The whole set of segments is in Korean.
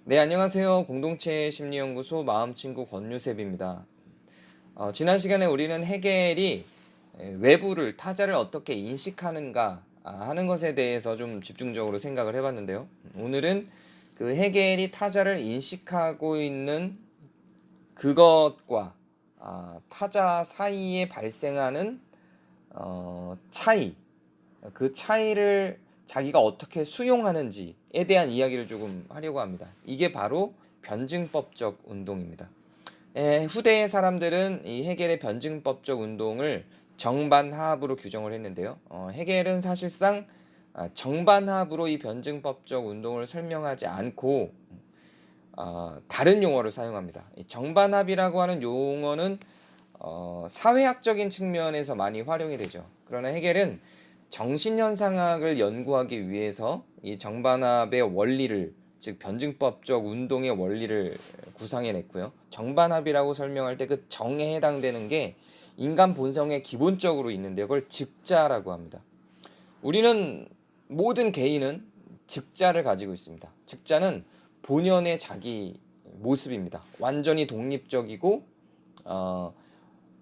네, 안녕하세요. 공동체 심리연구소 마음친구 권유셉입니다. 지난 시간에 우리는 헤겔이 외부를, 타자를 어떻게 인식하는가 하는 것에 대해서 좀 집중적으로 생각을 해봤는데요. 오늘은 그 헤겔이 타자를 인식하고 있는 그것과 타자 사이에 발생하는 차이, 그 차이를 자기가 어떻게 수용하는지에 대한 이야기를 조금 하려고 합니다. 이게 바로 변증법적 운동입니다. 후대의 사람들은 이 헤겔의 변증법적 운동을 정반하합으로 규정을 했는데요. 헤겔은 사실상 정반합으로 이 변증법적 운동을 설명하지 않고 다른 용어를 사용합니다. 이 정반합이라고 하는 용어는 사회학적인 측면에서 많이 활용이 되죠. 그러나 헤겔은 정신현상학을 연구하기 위해서 이 정반합의 원리를, 즉 변증법적 운동의 원리를 구상해냈고요. 정반합이라고 설명할 때 그 정에 해당되는 게 인간 본성에 기본적으로 있는데 그걸 즉자라고 합니다. 우리는 모든 개인은 즉자를 가지고 있습니다. 즉자는 본연의 자기 모습입니다. 완전히 독립적이고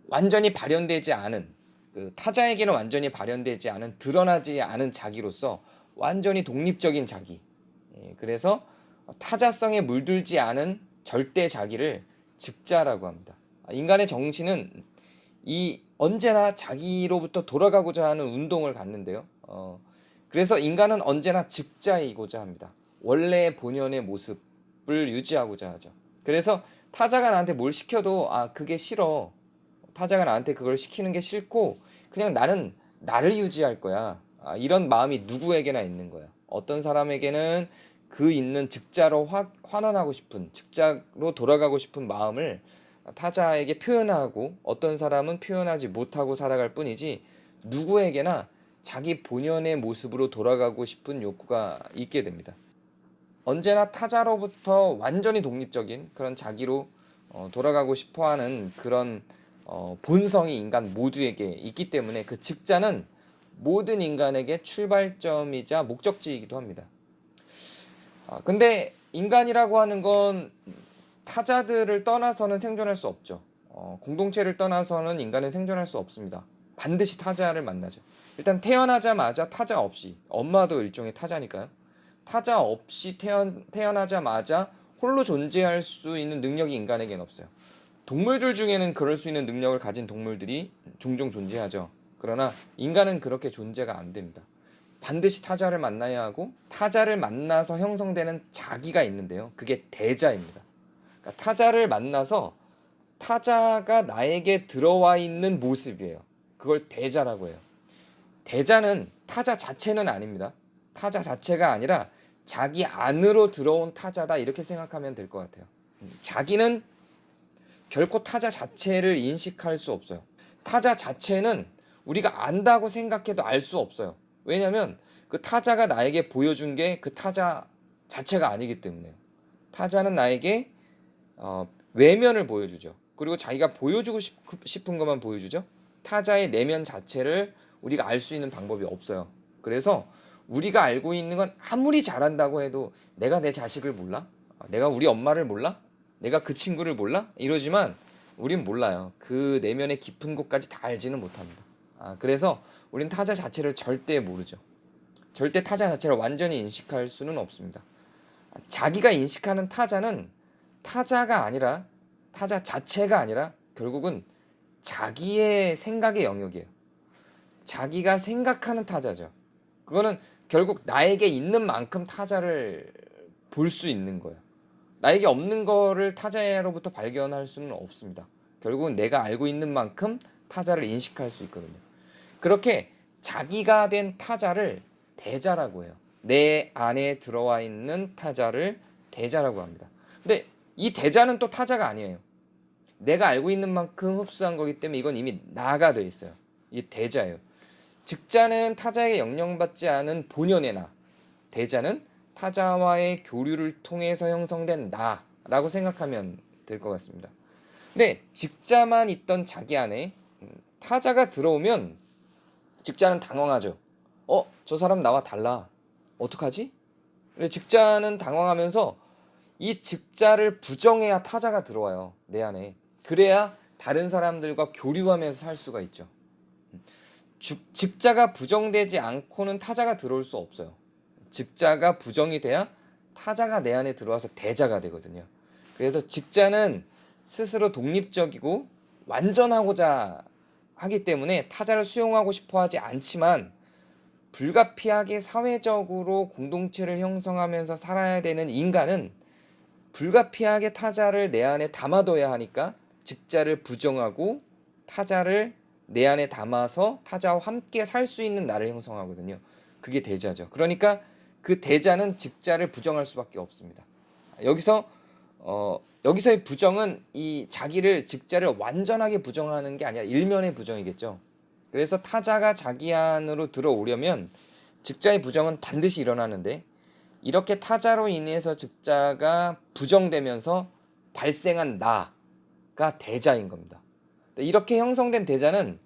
완전히 발현되지 않은, 그 타자에게는 완전히 발현되지 않은, 드러나지 않은 자기로서 완전히 독립적인 자기. 그래서 타자성에 물들지 않은 절대 자기를 즉자라고 합니다. 인간의 정신은 이 언제나 자기로부터 돌아가고자 하는 운동을 갖는데요. 그래서 인간은 언제나 즉자이고자 합니다. 원래의 본연의 모습을 유지하고자 하죠. 그래서 타자가 나한테 뭘 시켜도 그게 싫어. 타자가 나한테 그걸 시키는 게 싫고 그냥 나는 나를 유지할 거야. 이런 마음이 누구에게나 있는 거야. 어떤 사람에게는 그 있는 즉자로 환원하고 싶은, 즉자로 돌아가고 싶은 마음을 타자에게 표현하고 어떤 사람은 표현하지 못하고 살아갈 뿐이지 누구에게나 자기 본연의 모습으로 돌아가고 싶은 욕구가 있게 됩니다. 언제나 타자로부터 완전히 독립적인 그런 자기로 돌아가고 싶어하는 그런 본성이 인간 모두에게 있기 때문에 그 직자는 모든 인간에게 출발점이자 목적지이기도 합니다. 근데 인간이라고 하는 건 타자들을 떠나서는 생존할 수 없죠. 공동체를 떠나서는 인간은 생존할 수 없습니다. 반드시 타자를 만나죠. 일단 태어나자마자 타자 없이, 엄마도 일종의 타자니까요. 타자 없이 태어나자마자 홀로 존재할 수 있는 능력이 인간에게는 없어요. 동물들 중에는 그럴 수 있는 능력을 가진 동물들이 종종 존재하죠. 그러나 인간은 그렇게 존재가 안 됩니다. 반드시 타자를 만나야 하고 타자를 만나서 형성되는 자기가 있는데요. 그게 대자입니다. 그러니까 타자를 만나서 타자가 나에게 들어와 있는 모습이에요. 그걸 대자라고 해요. 대자는 타자 자체는 아닙니다. 타자 자체가 아니라 자기 안으로 들어온 타자다 이렇게 생각하면 될 것 같아요. 자기는 결코 타자 자체를 인식할 수 없어요. 타자 자체는 우리가 안다고 생각해도 알 수 없어요. 왜냐하면 그 타자가 나에게 보여준 게 그 타자 자체가 아니기 때문에요. 타자는 나에게 외면을 보여주죠. 그리고 자기가 보여주고 싶은 것만 보여주죠. 타자의 내면 자체를 우리가 알 수 있는 방법이 없어요. 그래서 우리가 알고 있는 건 아무리 잘한다고 해도 내가 내 자식을 몰라? 내가 우리 엄마를 몰라? 내가 그 친구를 몰라? 이러지만 우린 몰라요. 그 내면의 깊은 곳까지 다 알지는 못합니다. 그래서 우린 타자 자체를 절대 모르죠. 절대 타자 자체를 완전히 인식할 수는 없습니다. 자기가 인식하는 타자는 타자가 아니라, 타자 자체가 아니라 결국은 자기의 생각의 영역이에요. 자기가 생각하는 타자죠. 그거는 결국 나에게 있는 만큼 타자를 볼 수 있는 거예요. 나에게 없는 거를 타자로부터 발견할 수는 없습니다. 결국은 내가 알고 있는 만큼 타자를 인식할 수 있거든요. 그렇게 자기가 된 타자를 대자라고 해요. 내 안에 들어와 있는 타자를 대자라고 합니다. 근데 이 대자는 또 타자가 아니에요. 내가 알고 있는 만큼 흡수한 거기 때문에 이건 이미 나가 돼 있어요. 이게 대자예요. 즉자는 타자에게 영향받지 않은 본연의 나, 대자는 타자와의 교류를 통해서 형성된 나라고 생각하면 될 것 같습니다. 근데 즉자만 있던 자기 안에 타자가 들어오면 즉자는 당황하죠. 저 사람 나와 달라. 어떡하지? 근데 즉자는 당황하면서 이 직자를 부정해야 타자가 들어와요. 내 안에. 그래야 다른 사람들과 교류하면서 살 수가 있죠. 직자가 부정되지 않고는 타자가 들어올 수 없어요. 직자가 부정이 돼야 타자가 내 안에 들어와서 대자가 되거든요. 그래서 직자는 스스로 독립적이고 완전하고자 하기 때문에 타자를 수용하고 싶어 하지 않지만, 불가피하게 사회적으로 공동체를 형성하면서 살아야 되는 인간은 불가피하게 타자를 내 안에 담아둬야 하니까 직자를 부정하고 타자를 내 안에 담아서 타자와 함께 살 수 있는 나를 형성하거든요. 그게 대자죠. 그러니까 그 대자는 직자를 부정할 수밖에 없습니다. 여기서의 부정은 이 자기를, 직자를 완전하게 부정하는 게 아니라 일면의 부정이겠죠. 그래서 타자가 자기 안으로 들어오려면 직자의 부정은 반드시 일어나는데, 이렇게 타자로 인해서 직자가 부정되면서 발생한 나가 대자인 겁니다. 이렇게 형성된 대자는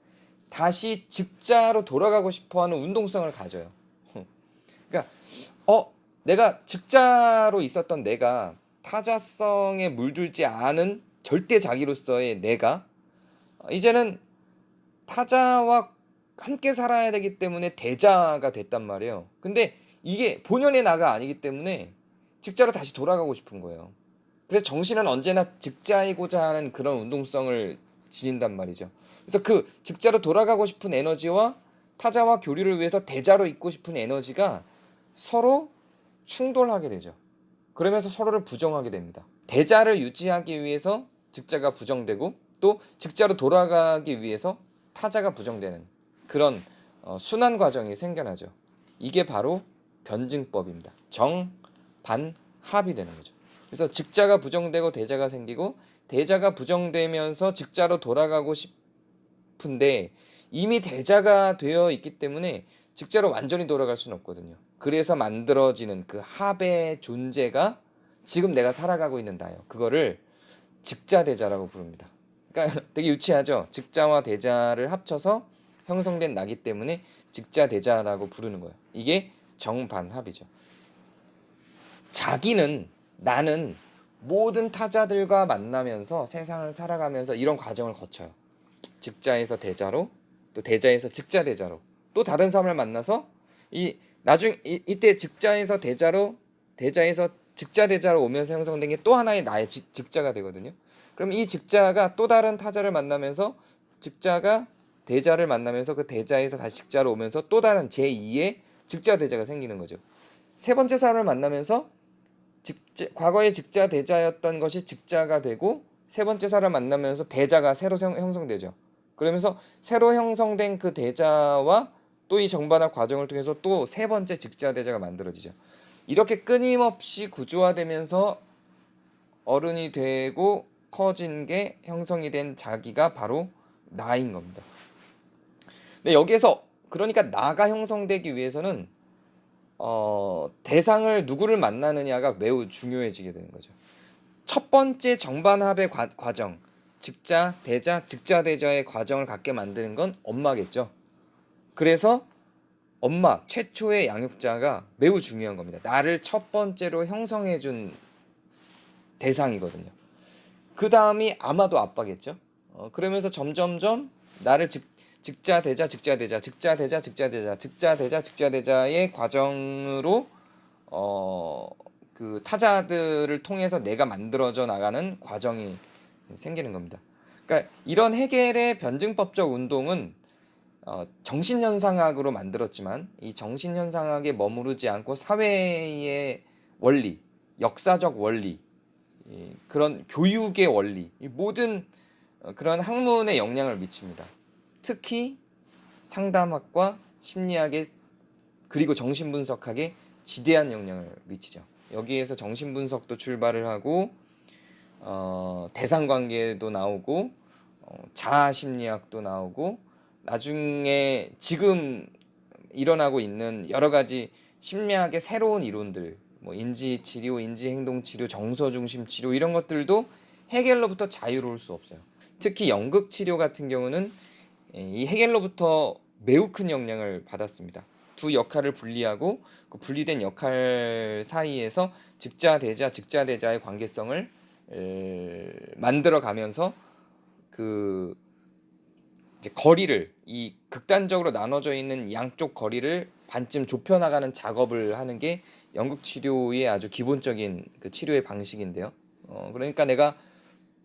다시 직자로 돌아가고 싶어하는 운동성을 가져요. 그러니까 내가 직자로 있었던 내가, 타자성에 물들지 않은 절대 자기로서의 내가 이제는 타자와 함께 살아야 되기 때문에 대자가 됐단 말이에요. 근데 이게 본연의 나가 아니기 때문에 직자로 다시 돌아가고 싶은 거예요. 그래서 정신은 언제나 직자이고자 하는 그런 운동성을 지닌단 말이죠. 그래서 그 직자로 돌아가고 싶은 에너지와 타자와 교류를 위해서 대자로 있고 싶은 에너지가 서로 충돌하게 되죠. 그러면서 서로를 부정하게 됩니다. 대자를 유지하기 위해서 직자가 부정되고, 또 직자로 돌아가기 위해서 타자가 부정되는 그런 순환 과정이 생겨나죠. 이게 바로 변증법입니다. 정, 반, 합이 되는 거죠. 그래서 직자가 부정되고 대자가 생기고, 대자가 부정되면서 직자로 돌아가고 싶은데 이미 대자가 되어 있기 때문에 직자로 완전히 돌아갈 수는 없거든요. 그래서 만들어지는 그 합의 존재가 지금 내가 살아가고 있는 나예요. 그거를 직자대자라고 부릅니다. 그러니까 되게 유치하죠. 직자와 대자를 합쳐서 형성된 나기 때문에 직자대자라고 부르는 거예요. 이게 정반합이죠. 자기는, 나는 모든 타자들과 만나면서 세상을 살아가면서 이런 과정을 거쳐요. 직자에서 대자로, 또 대자에서 직자대자로, 또 다른 사람을 만나서 이때 직자에서 대자로, 대자에서 직자대자로 오면서 형성된 게 또 하나의 나의 직자가 되거든요. 그럼 이 직자가 또 다른 타자를 만나면서, 직자가 대자를 만나면서 그 대자에서 다시 직자로 오면서 또 다른 제2의 직자대자가 생기는 거죠. 세 번째 사람을 만나면서 과거의 직자 대자였던 것이 직자가 되고, 세 번째 사람을 만나면서 대자가 새로 형성되죠. 그러면서 새로 형성된 그 대자와 또 이 정반합 과정을 통해서 또 세 번째 직자 대자가 만들어지죠. 이렇게 끊임없이 구조화되면서 어른이 되고 커진 게 형성이 된 자기가 바로 나인 겁니다. 근데 여기에서 그러니까 나가 형성되기 위해서는 대상을 누구를 만나느냐가 매우 중요해지게 되는 거죠. 첫 번째 정반합의 과정, 직자, 대자, 직자, 대자의 과정을 갖게 만드는 건 엄마겠죠. 그래서 엄마, 최초의 양육자가 매우 중요한 겁니다. 나를 첫 번째로 형성해준 대상이거든요. 그 다음이 아마도 아빠겠죠. 그러면서 점점점 나를 직자, 대자, 직자, 대자, 직자, 대자, 직자, 대자, 직자, 대자, 직자, 대자의 과정으로 그 타자들을 통해서 내가 만들어져 나가는 과정이 생기는 겁니다. 그러니까 이런 해겔의 변증법적 운동은 정신현상학으로 만들었지만, 이 정신현상학에 머무르지 않고 사회의 원리, 역사적 원리, 그런 교육의 원리, 이 모든 그런 학문에 영향을 미칩니다. 특히 상담학과 심리학에, 그리고 정신분석학에 지대한 영향을 미치죠. 여기에서 정신분석도 출발을 하고 대상관계도 나오고 자아심리학도 나오고, 나중에 지금 일어나고 있는 여러 가지 심리학의 새로운 이론들, 뭐 인지치료, 인지행동치료, 정서중심치료, 이런 것들도 해겔로부터 자유로울 수 없어요. 특히 연극치료 같은 경우는 이 해겔로부터 매우 큰 영향을 받았습니다. 두 역할을 분리하고 그 분리된 역할 사이에서 즉자대자의 관계성을 만들어 가면서 그 이제 거리를 이 극단적으로 나눠져 있는 양쪽 거리를 반쯤 좁혀 나가는 작업을 하는 게 연극 치료의 아주 기본적인 그 치료의 방식인데요. 그러니까 내가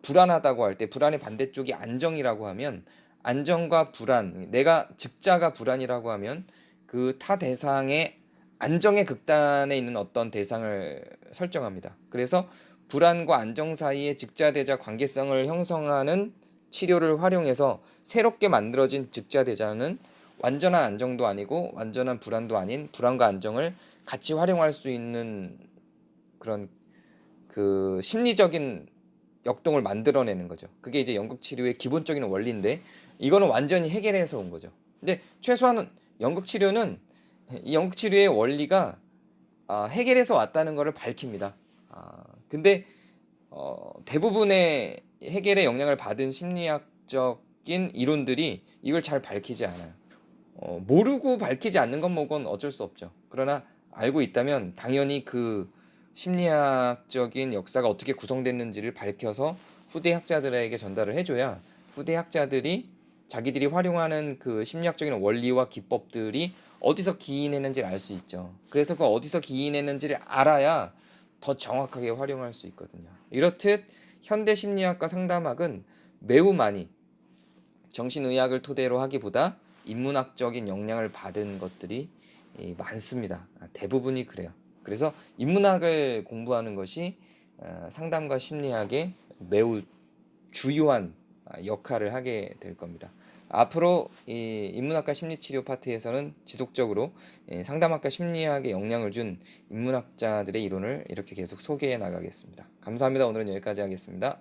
불안하다고 할 때 불안의 반대쪽이 안정이라고 하면 안정과 불안, 내가 즉자가 불안이라고 하면 그 타 대상의 안정의 극단에 있는 어떤 대상을 설정합니다. 그래서 불안과 안정 사이의 즉자대자 관계성을 형성하는 치료를 활용해서 새롭게 만들어진 즉자대자는 완전한 안정도 아니고 완전한 불안도 아닌 불안과 안정을 같이 활용할 수 있는 그런 그 심리적인 역동을 만들어내는 거죠. 그게 이제 연극 치료의 기본적인 원리인데 이거는 완전히 해결해서 온 거죠. 근데 최소한 연극 치료는 이 연극 치료의 원리가 해결해서 왔다는 것을 밝힙니다. 근데 대부분의 해결의 영향을 받은 심리학적인 이론들이 이걸 잘 밝히지 않아요. 모르고 밝히지 않는 건 뭐건 어쩔 수 없죠. 그러나 알고 있다면 당연히 그 심리학적인 역사가 어떻게 구성됐는지를 밝혀서 후대 학자들에게 전달을 해줘야 후대 학자들이 자기들이 활용하는 그 심리학적인 원리와 기법들이 어디서 기인했는지를 알 수 있죠. 그래서 그 어디서 기인했는지를 알아야 더 정확하게 활용할 수 있거든요. 이렇듯 현대 심리학과 상담학은 매우 많이 정신의학을 토대로 하기보다 인문학적인 영향을 받은 것들이 많습니다. 대부분이 그래요. 그래서 인문학을 공부하는 것이 상담과 심리학에 매우 주요한 역할을 하게 될 겁니다. 앞으로 이 인문학과 심리치료 파트에서는 지속적으로 상담학과 심리학에 영향을 준 인문학자들의 이론을 이렇게 계속 소개해 나가겠습니다. 감사합니다. 오늘은 여기까지 하겠습니다.